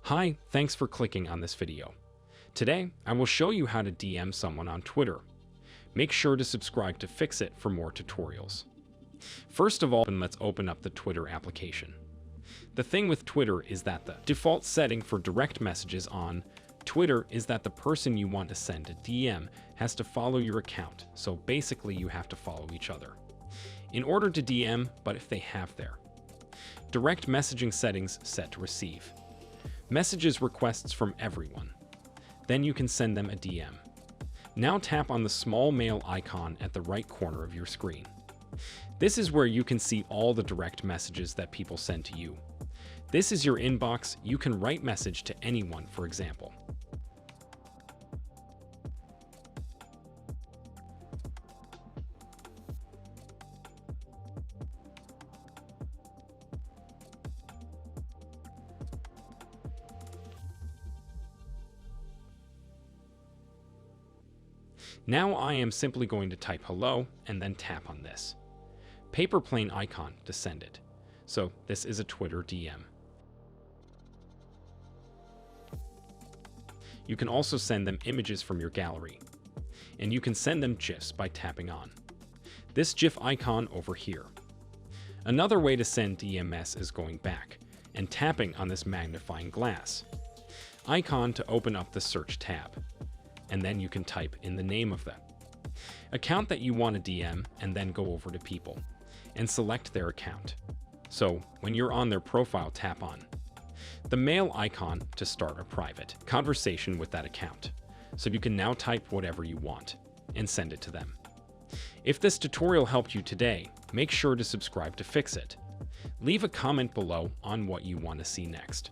Hi, thanks for clicking on this video. Today, I will show you how to DM someone on Twitter. Make sure to subscribe to Fix-It for more tutorials. First of all, let's open up the Twitter application. The thing with Twitter is that the default setting for direct messages on Twitter is that the person you want to send a DM has to follow your account, so basically you have to follow each other in order to DM, but if they have their direct messaging settings set to receive messages requests from everyone, then you can send them a DM. Now tap on the small mail icon at the right corner of your screen. This is where you can see all the direct messages that people send to you. This is your inbox. You can write message to anyone, for example. Now I am simply going to type hello and then tap on this paper plane icon to send it. So this is a Twitter DM. You can also send them images from your gallery, and you can send them GIFs by tapping on this GIF icon over here. Another way to send DMS is going back and tapping on this magnifying glass icon to open up the search tab, and then you can type in the name of the account that you want to DM and then go over to people and select their account. So when you're on their profile, tap on the mail icon to start a private conversation with that account. So you can now type whatever you want and send it to them. If this tutorial helped you today, make sure to subscribe to Fix-It. Leave a comment below on what you want to see next.